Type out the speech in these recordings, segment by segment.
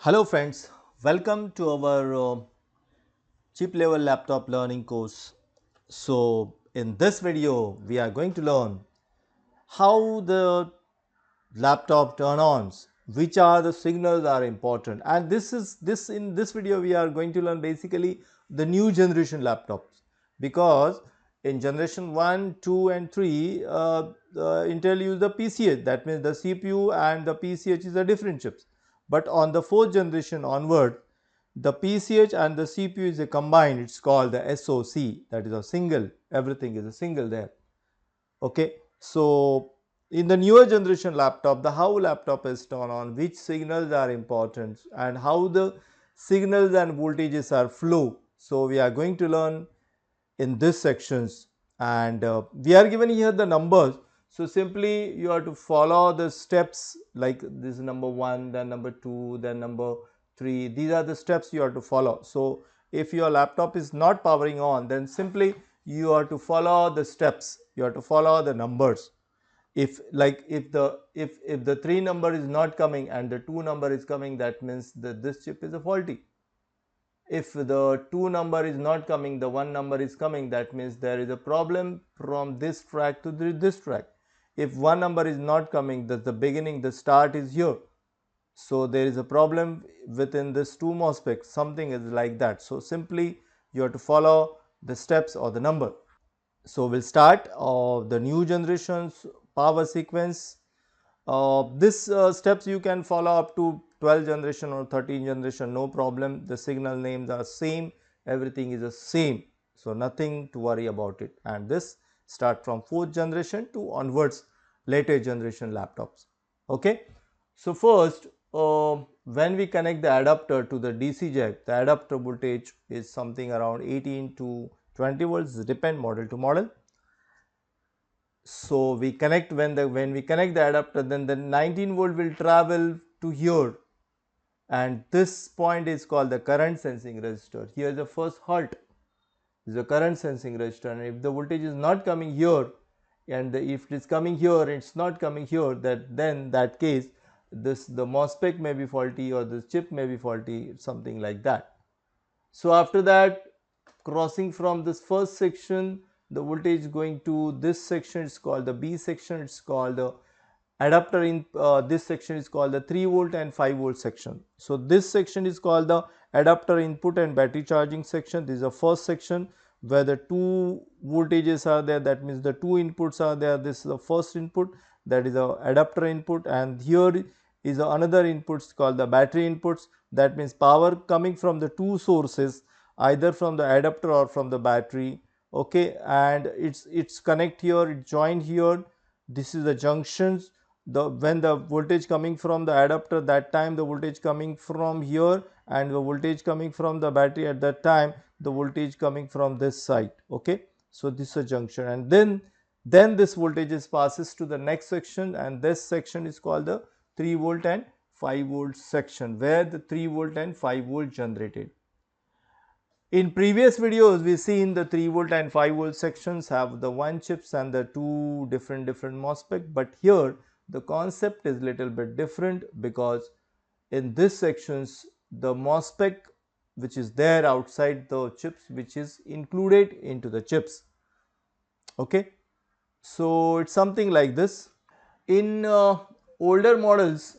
Hello friends, welcome to our chip level laptop learning course. So in this video we are going to learn how the laptop turn ons, which are the signals are important, and this in this video we are going to learn basically the new generation laptops, because in generation 1, 2 and 3 Intel use the PCH, that means the CPU and the PCH is a different chips, but on the 4th generation onward the PCH and the CPU is a combined, it's called the SoC, that is a single, everything is a single there. Okay, so in the newer generation laptop, the how laptop is turned on, which signals are important and how the signals and voltages are flow. So we are going to learn in this sections, and we are given here the numbers. So simply you have to follow the steps, like this number 1, then number 2, then number 3. These are the steps you have to follow. So if your laptop is not powering on, then simply you have to follow the steps, you have to follow the numbers. If like if the 3 number is not coming and the 2 number is coming, that means that this chip is a faulty. If the 2 number is not coming, the 1 number is coming, that means there is a problem from this track to this track. If 1 number is not coming, that the beginning, the start is here, so there is a problem within this 2 MOSFET, something is like that. So simply you have to follow the steps or the number. So we'll start the new generations power sequence. This steps you can follow up to 12 generation or 13 generation, no problem. The signal names are same, everything is the same, so nothing to worry about it. And this start from 4th generation to onwards later generation laptops. Okay, so first when we connect the adapter to the DC jack, the adapter voltage is something around 18 to 20 volts, depend model to model. So we connect, when we connect the adapter, then the 19 volt will travel to here, and this point is called the current sensing resistor. Here is the first halt, is the current sensing resistor, and if the voltage is not coming here, and if it is coming here and it's not coming here, then that case the MOSFET may be faulty or this chip may be faulty, something like that. So after that, crossing from this first section, the voltage going to this section, it's called the B section, it's called the adapter in this section is called the 3 volt and 5 volt section. So this section is called the adapter input and battery charging section. This is the first section where the two voltages are there, that means the two inputs are there. This is the first input, that is the adapter input, and here is another inputs called the battery inputs, that means power coming from the two sources, either from the adapter or from the battery. Okay, and it's connect here, it joined here, this is the junctions. When the voltage coming from the adapter, that time the voltage coming from here, and the voltage coming from the battery at that time, the voltage coming from this side. Okay, so this is a junction, and then this voltage is passes to the next section, and this section is called the 3 volt and 5 volt section, where the 3 volt and 5 volt generated. In previous videos we seen the 3 volt and 5 volt sections have the one chips and the two different MOSFET, but here the concept is little bit different, because in this sections the MOSFET which is there outside the chips, which is included into the chips. Okay, so it's something like this. In older models,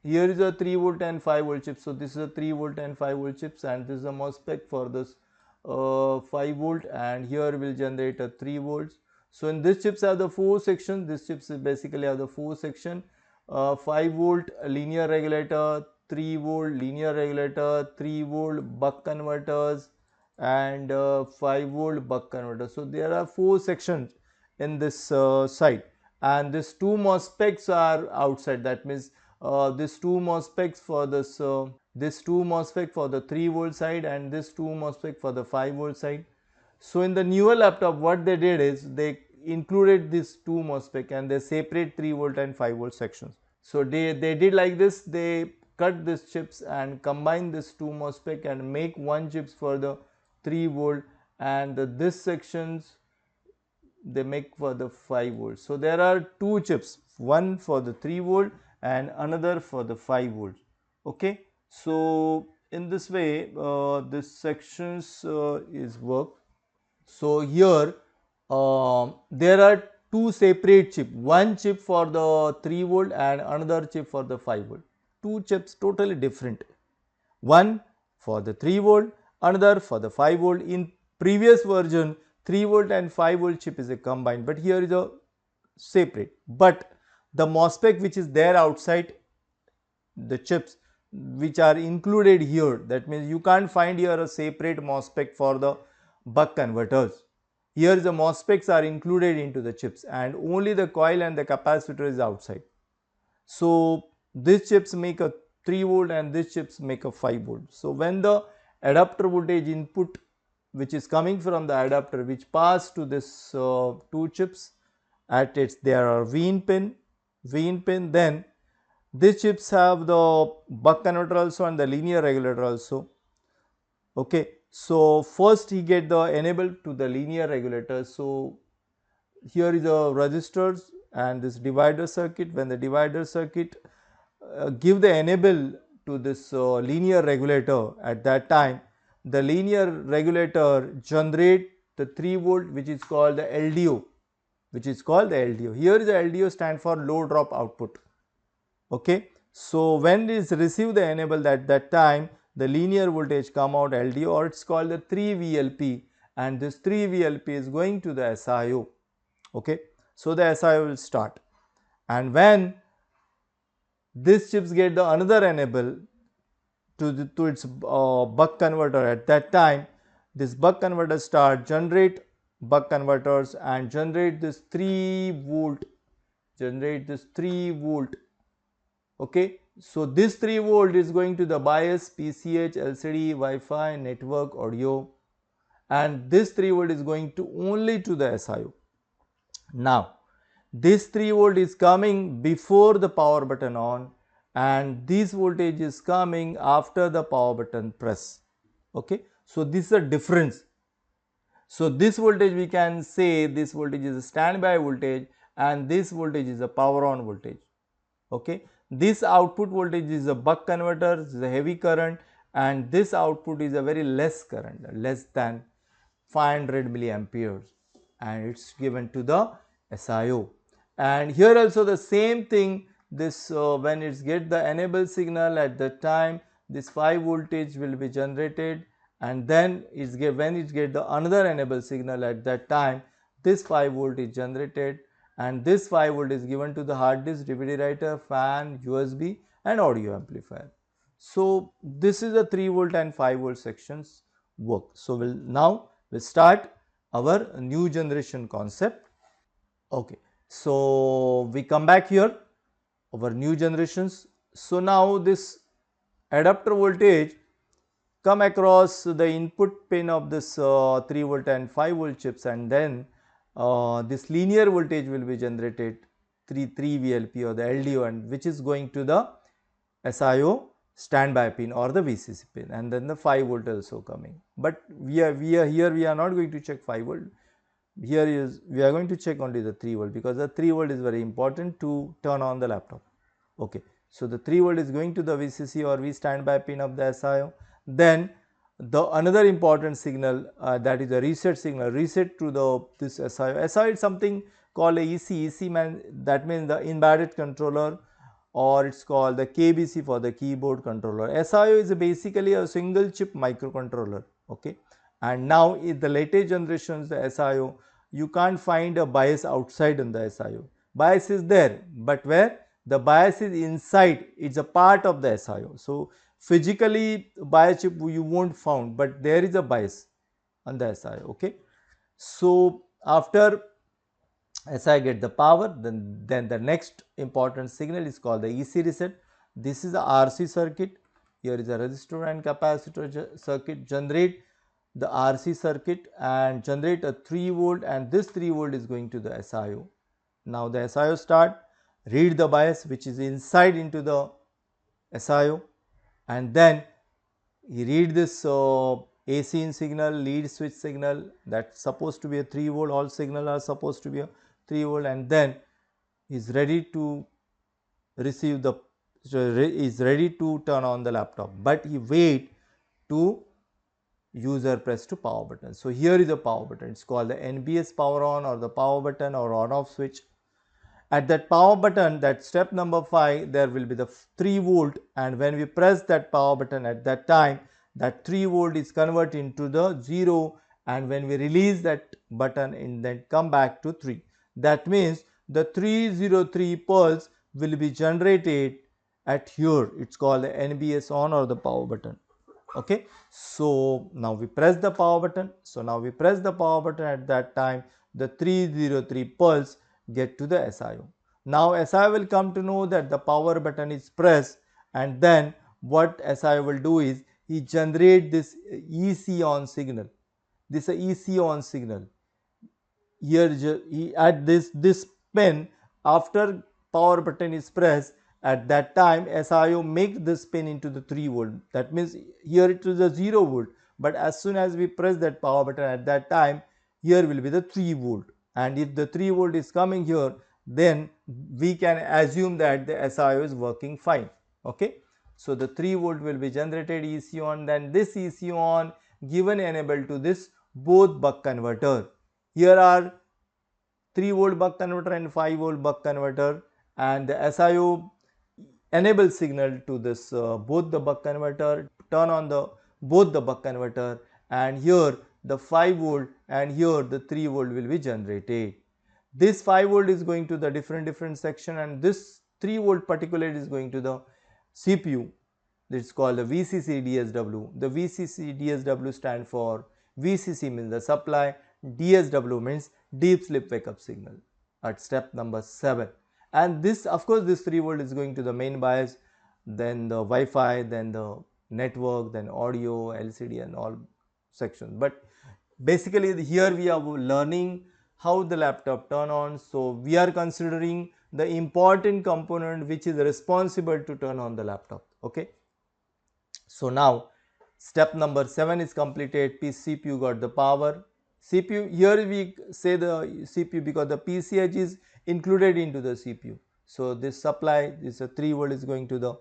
here is a 3 volt and 5 volt chip. So this is a 3 volt and 5 volt chips, and this is a MOSFET for this 5 volt, and here will generate a 3 volts. So in this chips have the 4 sections. This chips is basically have the 4 section, 5 volt linear regulator, 3 volt linear regulator, 3 volt buck converters, and 5 volt buck converter. So there are 4 sections in this side, and these two MOSFETs are outside. That means these two MOSFETs for this two MOSFET for the 3 volt side, and this two MOSFET for the 5 volt side. So in the newer laptop, what they did is they included these two MOSFET and they separate 3 volt and 5 volt sections. So they did like this, they cut these chips and combine this two MOSFET and make one chips for the 3 volt, and this sections they make for the 5 volts. So there are two chips, one for the 3 volt and another for the 5 volts. Okay, So in this way this sections is work. So here there are two separate chip, one chip for the 3 volt and another chip for the 5 volt, two chips totally different, one for the 3 volt, another for the 5 volt. In previous version 3 volt and 5 volt chip is a combined, but here is a separate. But the MOSFET which is there outside the chips which are included here, that means you can't find here a separate MOSFET for the buck converters. Here the MOSFETs are included into the chips and only the coil and the capacitor is outside. So these chips make a 3 volt and these chips make a 5 volt. So when the adapter voltage input which is coming from the adapter which pass to this two chips, at its there are V in pin, then these chips have the buck converter also and the linear regulator also. Okay, so first he get the enable to the linear regulator. So here is a resistors and this divider circuit. When the divider circuit give the enable to this linear regulator, at that time the linear regulator generate the 3 volt which is called the LDO, Here is the LDO stand for low drop output. Okay, so when it is receive the enable, at that time the linear voltage come out LDO, or it's called the 3 VLP, and this 3 VLP is going to the SIO. Okay, so the SIO will start, and when this chips get the another enable to its buck converter, at that time this buck converter start generate buck converters and generate this 3 volt. Okay, so this 3 volt is going to the bias, PCH, LCD, Wi-Fi, network, audio, and this 3 volt is going to only to the SIO. Now this 3 volt is coming before the power button on, and this voltage is coming after the power button press. Okay, so this is a difference. So this voltage we can say this voltage is a standby voltage and this voltage is a power on voltage. Okay, this output voltage is a buck converter, this is a heavy current, and this output is a very less current, less than 500 milliamperes, and it's given to the SIO. And here also the same thing, this when it's get the enable signal, at the time this 5 voltage will be generated, and then it's get when it get the another enable signal, at that time this 5 volt is generated, and this 5 volt is given to the hard disk, DVD writer, fan, USB and audio amplifier. So this is the 3 volt and 5 volt sections work. So we'll start our new generation concept. Okay, so we come back here, our new generations. So now this adapter voltage come across the input pin of this 3 volt and 5 volt chips, and then this linear voltage will be generated 3 VLP or the LDO, and which is going to the SIO standby pin or the VCC pin, and then the 5 volt also coming. But we are here we are not going to check 5 volt. Here is we are going to check only the 3 volt, because the 3 volt is very important to turn on the laptop. Okay, so the 3 volt is going to the VCC or V standby pin of the SIO. Then the another important signal, that is the reset signal, reset to the this SIO. SIO is something called a EC. That means the embedded controller, or it's called the KBC for the keyboard controller. SIO is basically a single chip microcontroller. Okay, and now in the latest generations the SIO, you can't find a bias outside in the SIO. Bias is there, but where the bias is inside, it's a part of the SIO. So physically bias chip you won't found, but there is a bias on the SIO. Okay, so after SI get the power, then the next important signal is called the EC reset. This is the RC circuit. Here is a resistor and capacitor circuit, generate the RC circuit and generate a 3 volt, and this 3 volt is going to the SIO. Now the SIO start, read the bias which is inside into the SIO, and then he read this AC in signal, lead switch signal, that's supposed to be a 3 volt, all signal are supposed to be a 3 volt, and then is ready to receive the is ready to turn on the laptop, but he wait to user press to power button. So here is a power button. It's called the NBS power on or the power button or on off switch. At that power button, that step number 5, there will be the 3 volt, and when we press that power button at that time, that 3 volt is converted into the 0, and when we release that button and then come back to 3. That means the 303 pulse will be generated at here. It's called the NBS on or the power button. Okay, so now we press the power button. So now we press the power button at that time, the 303 pulse get to the SIO. Now SIO will come to know that the power button is pressed, and then what SIO will do is he generate this EC on signal. This is a EC on signal. Here at this pin, after power button is pressed, at that time SIO make this pin into the 3 volt. That means here it is a 0 volt, but as soon as we press that power button at that time, here will be the 3 volt, and if the 3 volt is coming here, then we can assume that the SIO is working fine. Okay, so the 3 volt will be generated EC on, then this EC on given enable to this both buck converter. Here are 3 volt buck converter and 5 volt buck converter, and the SIO enable signal to this both the buck converter, turn on the both the buck converter, and here the 5 volt and here the 3 volt will be generated. This 5 volt is going to the different section, and this 3 volt particularly is going to the CPU. It's called the VCC DSW. The VCC DSW stand for VCC means the supply, DSW means deep sleep wake up signal at step number 7. And this, of course, this 3 volt is going to the main BIOS, then the Wi-Fi, then the network, then audio, LCD and all sections. But basically here we are learning how the laptop turn on. So we are considering the important component which is responsible to turn on the laptop. Okay. So now step number 7 is completed. CPU got the power. CPU, here we say the CPU because the PCH is included into the CPU. So this supply, this 3 volt is going to the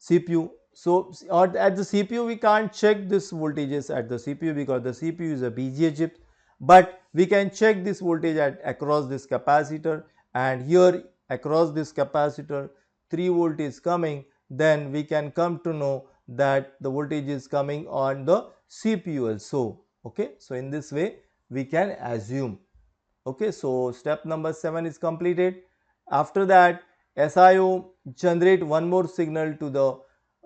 CPU. So at the CPU we can't check this voltages at the CPU because the CPU is a BGA chip, but we can check this voltage at across this capacitor, and here across this capacitor 3 volt is coming, then we can come to know that the voltage is coming on the CPU also. Okay, so in this way we can assume. Okay, so step number 7 is completed. After that SIO generate one more signal to the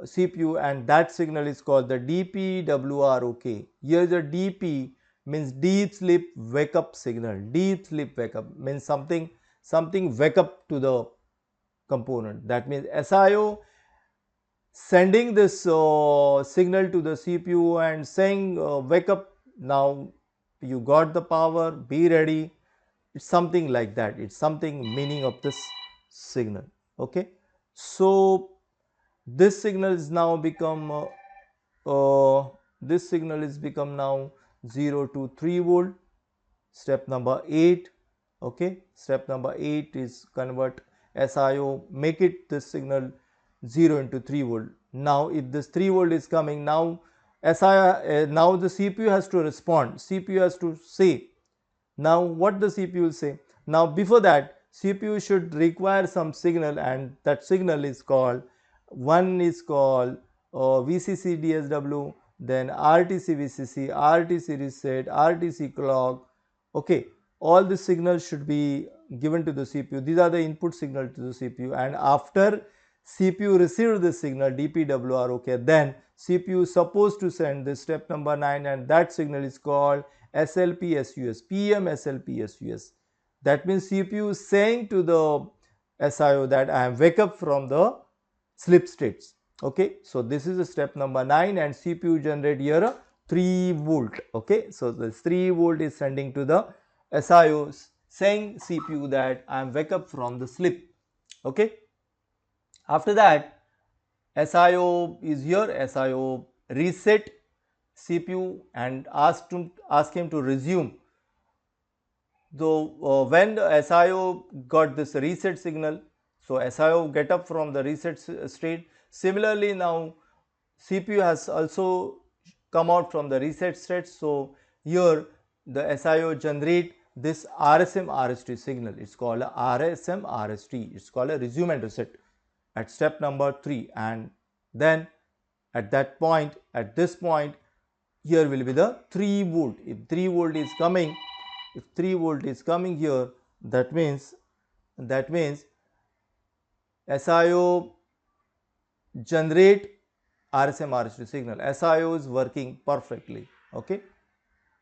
CPU, and that signal is called the DPWROK. Here the DP means deep sleep wake up signal. Deep sleep wake up means something wake up to the component. That means SIO sending this signal to the CPU and saying wake up, now you got the power, be ready. It's something like that. It's something meaning of this signal. Okay, so this signal is now become this signal is become now 0 to 3 volt. Step number 8. Okay, step number 8 is convert SIO, make it this signal 0 into 3 volt. Now if this 3 volt is coming, now now the CPU has to respond. CPU has to say. Now what the CPU will say? Now before that CPU should require some signal, and that signal is called, one is called VCC DSW, then RTC VCC, RTC reset, RTC clock. Okay, all the signals should be given to the CPU. These are the input signal to the CPU, and after CPU receives the signal DPWR, okay, then CPU is supposed to send this step number 9, and that signal is called SLP-SUS, PM SLP-SUS. That means CPU is saying to the SIO that I am wake up from the sleep states. Okay, so this is the step number 9, and CPU generate here a 3 volt. Okay, so this 3 volt is sending to the SIO saying CPU that I am wake up from the sleep. Okay, after that SIO is here, SIO reset CPU and ask him to resume. So when the SIO got this reset signal, So SIO get up from the reset state. Similarly, now CPU has also come out from the reset state. So here the SIO generate this RSM RST signal. It's called a RSM RST. It's called a resume and reset at step number 3, and then at that point, at this point, here will be the 3 volt. If 3 volt is coming, if 3 volt is coming here, that means SIO generate RSM RST signal. SIO is working perfectly. Okay.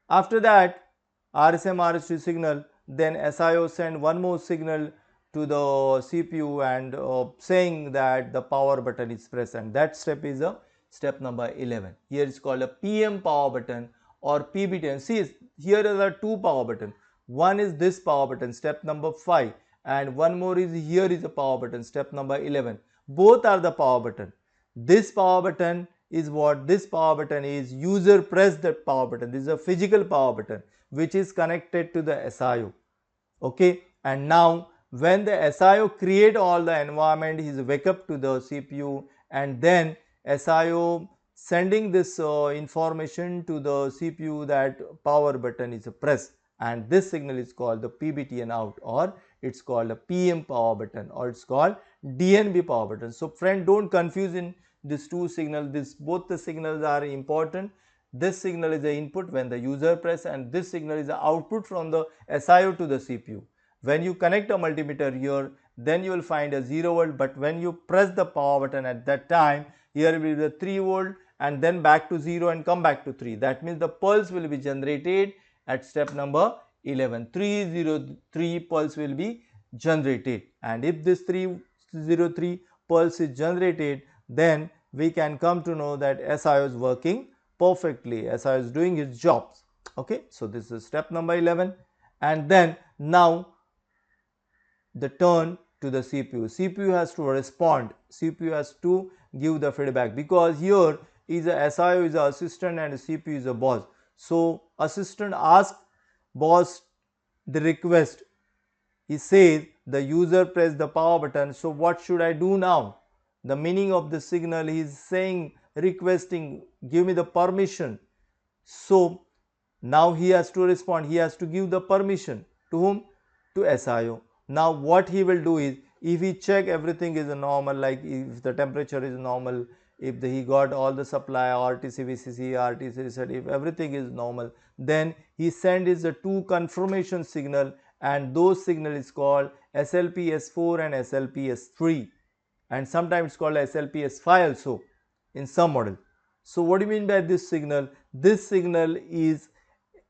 After that, RSM RST signal, then SIO send one more signal to the CPU and saying that the power button is pressed, and that step is a step number 11. Here is called a PM power button or PBT. See, here are the two power button. One is this power button, step number 5, and one more is here is a power button, step number 11. Both are the power button. This power button is what? This power button is user press that power button. This is a physical power button which is connected to the SIO. Okay, and now when the SIO create all the environment, he is wake up to the CPU, and then SIO sending this information to the CPU that power button is pressed, and this signal is called the PBTN out, or it's called a PM power button, or it's called DNB power button. So friend, don't confuse in these two signals. This both the signals are important. This signal is the input when the user press, and this signal is the output from the SIO to the CPU. When you connect a multimeter here, then you will find a 0 volt, but when you press the power button at that time, here will be the 3 volt and then back to 0 and come back to 3. That means the pulse will be generated at step number 11. 303 pulse will be generated, and if this 303 pulse is generated, then we can come to know that SIO is working perfectly. SIO is doing its jobs. Okay, so this is step number 11, and then now the turn to the CPU. CPU has to respond. CPU has to give the feedback, because here is a SIO is a assistant and CPU is a boss. So assistant asks boss the request. He says the user press the power button. So what should I do now? The meaning of the signal, he is saying, requesting, give me the permission. So now he has to respond. He has to give the permission to whom? To SIO. Now what he will do is, if he check everything is normal, like if the temperature is normal, if he got all the supply RTC VCC, RTC reset, if everything is normal, then he send is the two confirmation signal, and those signal is called SLPS4 and SLPS3, and sometimes it's called SLPS5 also in some model. So what do you mean by this signal? This signal is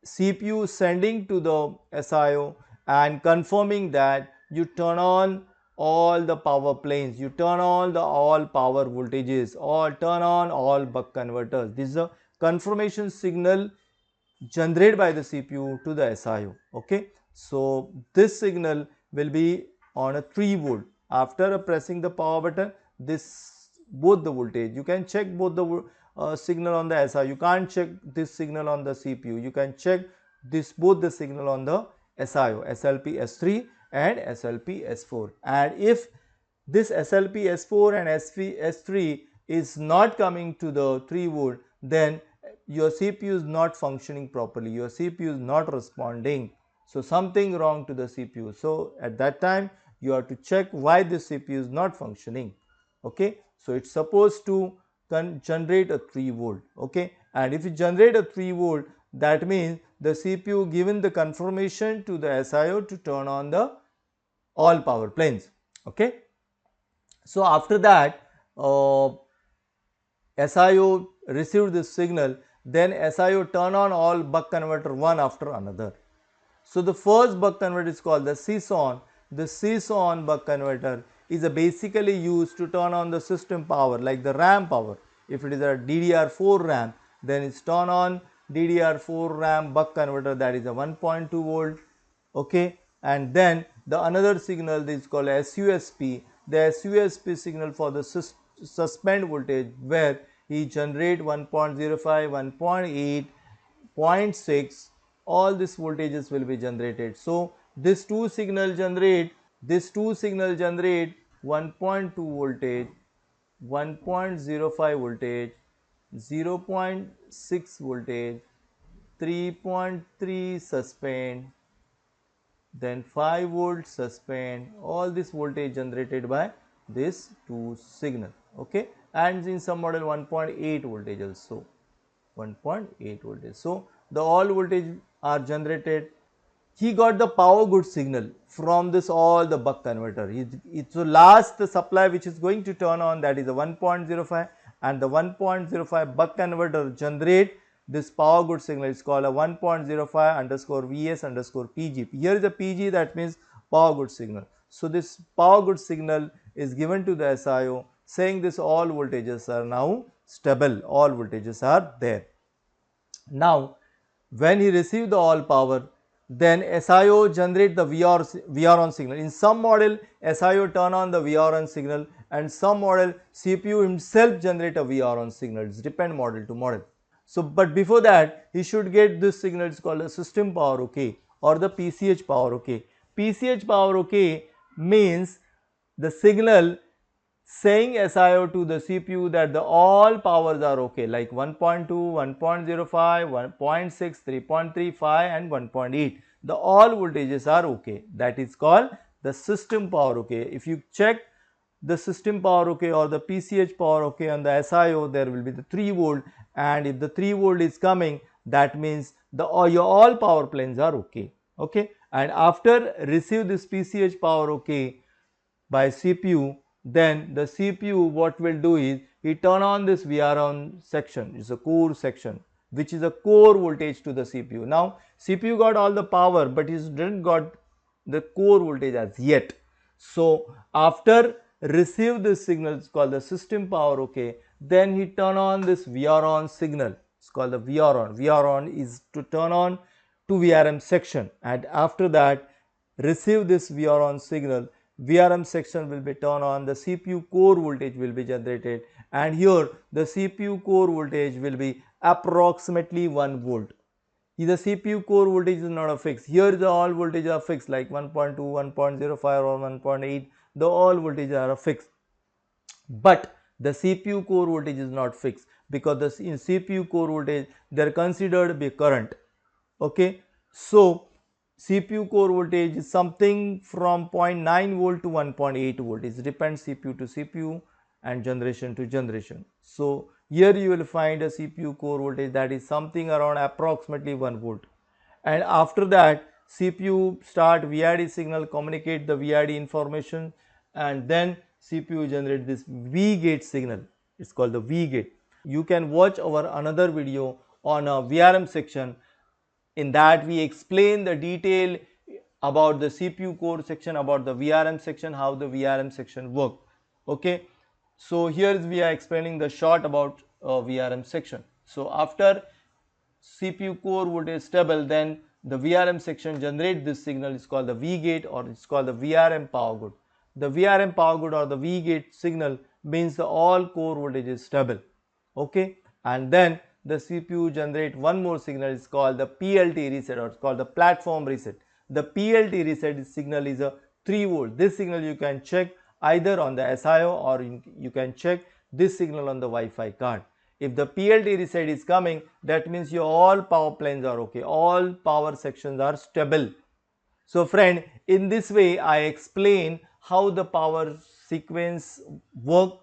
CPU sending to the SIO and confirming that you turn on all the power planes, you turn on the all power voltages, or turn on all buck converters. This is a confirmation signal generated by the CPU to the SIO. Okay, so this signal will be on a 3 volt. After pressing the power button, this both the voltage, you can check both the signal on the SIO. You can't check this signal on the CPU. You can check this both the signal on the SIO, SLP S3 and SLP S4. And if this SLP S4 and S3 is not coming to the 3 volt, then your CPU is not functioning properly, your CPU is not responding. So something wrong to the CPU. So at that time you have to check why this CPU is not functioning. Okay, so it's supposed to generate a 3 volt. Okay, and if you generate a 3 volt, that means the CPU given the confirmation to the SIO to turn on the all power planes. Okay, so after that SIO received this signal, then SIO turn on all buck converter one after another. So the first buck converter is called the CSON. The CSON buck converter is basically used to turn on the system power, like the RAM power. If it is a DDR4 RAM, then it's turn on DDR4 RAM buck converter, that is a 1.2 volt. Okay, and then the another signal is called SUSP. The SUSP signal for the suspend voltage, where he generate 1.05, 1.8, 0.6, all these voltages will be generated. So this two signal generate 1.2 voltage, 1.05 voltage, 0.6 voltage, 3.3 suspend, then 5 volt suspend. All this voltage generated by this two signal, okay, and in some model 1.8 voltage also, 1.8 voltage. So the all voltage are generated. He got the power good signal from this all the buck converter. So last the supply which is going to turn on, that is a 1.05, and the 1.05 buck converter generate this power good signal. It's called a 1.05 underscore Vs underscore Pg. Here is a Pg, that means power good signal. So this power good signal is given to the SIO saying this all voltages are now stable, all voltages are there. Now when he receive the all power, then SIO generate the VR on signal. In some model SIO turn on the VR on signal, and some model CPU himself generate a VR on signal. It depend model to model. So but before that he should get this signal. It's called a system power okay, or the PCH power okay. PCH power okay means the signal saying SIO to the CPU that the all powers are okay, like 1.2, 1.05, 1.6, 3.35 and 1.8. The all voltages are okay. That is called the system power okay. If you check the system power okay or the PCH power okay on the SIO, there will be the 3 volt, and if the 3 volt is coming, that means the your all power planes are okay. Okay, and after receive this PCH power okay by CPU, then the CPU what will do is he turn on this VR on section. It's a core section which is a core voltage to the CPU. Now CPU got all the power, but he didn't got the core voltage as yet. So after receive this signal, it's called the system power okay, then he turn on this VR on signal. It's called the VR on. VR on is to turn on to VRM section, and after that receive this VR on signal. VRM section will be turned on, the CPU core voltage will be generated, and here the CPU core voltage will be approximately 1 volt. The CPU core voltage is not a fixed. Here the all voltage are fixed, like 1.2, 1.05 or 1.8. The all voltage are fixed. But the CPU core voltage is not fixed, because in CPU core voltage they are considered be current. Okay, so CPU core voltage is something from 0.9 volt to 1.8 volt. It depends CPU to CPU and generation to generation. So here you will find a CPU core voltage that is something around approximately 1 volt, and after that CPU start VID signal, communicate the VID information, and then CPU generate this V gate signal. It's called the V gate. You can watch our another video on a VRM section. In that we explain the detail about the CPU core section, about the VRM section, how the VRM section work. Okay, so here we are explaining the short about VRM section. So after CPU core voltage stable, then the VRM section generate this signal. Is called the V gate, or it's called the VRM power good. The VRM power good or the V gate signal means the all core voltage is stable. Okay, and then the CPU generate one more signal. Is called the PLT reset, or it's called the platform reset. The PLT reset signal is a 3 volt. This signal you can check either on the SIO, or you can check this signal on the Wi-Fi card. If the PLT reset is coming, that means your all power planes are okay, all power sections are stable. So friend, in this way I explain how the power sequence work,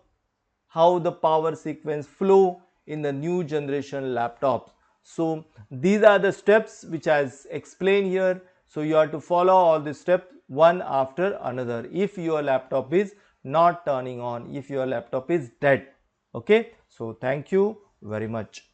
how the power sequence flow in the new generation laptops. So these are the steps which I explained here. So you have to follow all the steps one after another if your laptop is not turning on, if your laptop is dead. Okay, so thank you very much.